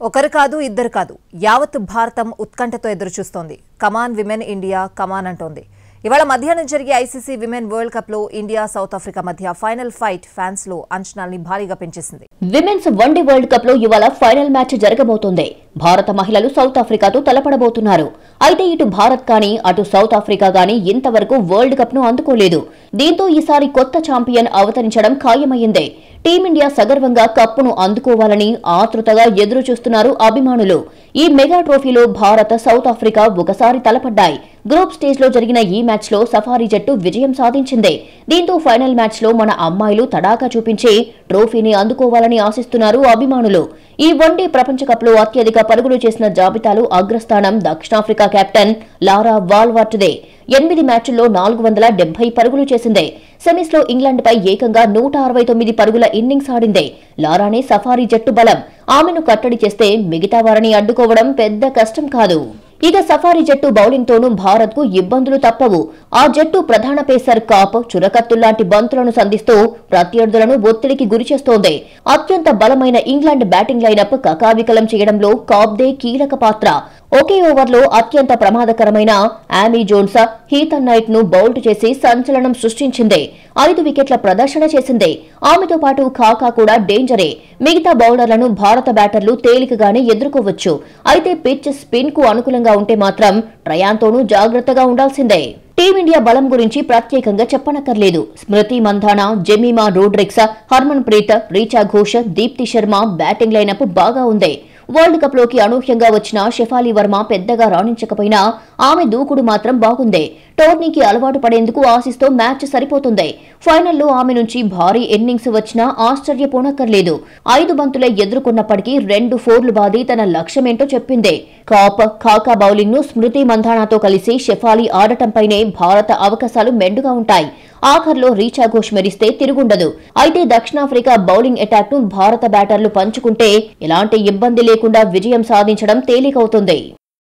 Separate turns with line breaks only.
ఒకరు కాదు ఇద్దరు కాదు యావత్ భారతం ఉత్కంఠతో ఎదురుచూస్తోంది. కమాన్ విమెన్ ఇండియా కమాన్ అంటోంది. ఇవాళ మధ్యాహ్నం జరిగే ఐసీసీ విమెన్ వరల్డ్ కప్ లో ఇండియా సౌత్ ఆఫ్రికా మధ్య ఫైనల్ ఫైట్ ఫ్యాన్స్ లో అంచనాల్ని భారీగా పెంచేసింది.
విమెన్స్ వన్డే వరల్డ్ కప్ లో ఇవాళ ఫైనల్ మ్యాచ్ జరగబోతోంది. భారత మహిళలు సౌత్ ఆఫ్రికాతో తలపడబోతున్నారు. అయితే ఇటు భారత్ కానీ అటు సౌత్ ఆఫ్రికా గానీ ఇంతవరకు వరల్డ్ కప్ ను అందుకోలేదు. దీంతో ఈసారి కొత్త ఛాంపియన్ అవతరించడం ఖాయమైంది. టీమిండియా సగర్వంగా కప్పును అందుకోవాలని ఆతృతగా ఎదురు చూస్తున్నారు అభిమానులు. ఈ మెగా ట్రోఫీలో భారత సౌత్ ఆఫ్రికా ఒకసారి తలపడ్డాయి. గ్రూప్ స్టేజ్ లో జరిగిన ఈ మ్యాచ్ లో సఫారీ జట్టు విజయం సాధించింది. దీంతో ఫైనల్ మ్యాచ్ లో మన అమ్మాయిలు తడాకా చూపించి ట్రోఫీని అందుకోవాలని ఆశిస్తున్నారు అభిమానులు. ఈ వన్డే ప్రపంచ కప్ లో అత్యధిక పరుగులు చేసిన జాబితాలో అగ్రస్థానం దక్షిణాఫ్రికా కెప్టెన్ లారా వాల్వర్ట్దే. 8 మ్యాచ్ల్లో 470 పరుగులు చేసింది. సెమీస్ లో ఇంగ్లాండ్ పై ఏకంగా 169 పరుగుల ఇన్నింగ్స్ ఆడింది. లారానే సఫారీ జట్టు బలం. ఆమెను కట్టడి చేస్తే మిగతా వారిని అడ్డుకోవడం పెద్ద కష్టం కాదు. ఇక సఫారీ జట్టు బౌలింగ్ తోనూ భారత్ కు ఇబ్బందులు తప్పవు. ఆ జట్టు ప్రధాన పేసర్ కాప్ చురకత్తుల్లాంటి బంతులను సంధిస్తూ ప్రత్యర్థులను ఒత్తిడికి గురిచేస్తోంది. అత్యంత బలమైన ఇంగ్లాండ్ బ్యాటింగ్ లైనప్ కకావికలం చేయడంలో కాప్దే కీలక పాత్ర. ఒకే ఓవర్లో అత్యంత ప్రమాదకరమైన ఆమీ జోన్స్, హీథన్ నైట్ ను బౌల్డ్ చేసి సంచలనం సృష్టించింది. 5 వికెట్ల ప్రదర్శన చేసింది. ఆమెతో పాటు ఖాకా కూడా డేంజరే. మిగతా బౌలర్లను భారత బ్యాటర్లు తేలికగానే ఎదుర్కోవచ్చు. అయితే పిచ్ స్పిన్ కు అనుకూలంగా ఉంటే మాత్రం ట్రయాంతోనూ జాగ్రత్తగా ఉండాల్సిందే. టీమిండియా బలం గురించి ప్రత్యేకంగా చెప్పనక్కర్లేదు. Smriti Mandhana, Jemimah Rodrigues, Harmanpreet, Richa Ghosh, Deepti Sharma batting lineup బాగా ఉంది. వరల్డ్ కప్ లోకి అనూహ్యంగా వచ్చిన షెఫాలి వర్మ పెద్దగా రాణించకపోయినా ఆమె దూకుడు మాత్రం బాగుంది. టోర్నీకి అలవాటు పడేందుకు ఆశిస్తూ మ్యాచ్ సరిపోతుంది. ఫైనల్లో ఆమె నుంచి భారీ ఇన్నింగ్స్ వచ్చినా ఆశ్చర్యపోనక్కర్లేదు. 5 బంతులే ఎదుర్కొన్నప్పటికీ 2 ఫోర్లు బాది తన లక్ష్యమేంటో చెప్పింది. కాప్, ఖాకా బౌలింగ్ ను స్మృతి మంధానాతో కలిసి షెఫాలి ఆడటంపైనే భారత అవకాశాలు మెండుగా ఉంటాయి. ఆఖర్లో రీచా ఘోష్ మెరిస్తే తిరుగుండదు. అయితే దక్షిణాఫ్రికా బౌలింగ్ అటాక్ ను భారత బ్యాటర్లు పంచుకుంటే ఎలాంటి ఇబ్బంది లేకుండా విజయం సాధించడం తేలికవుతుంది.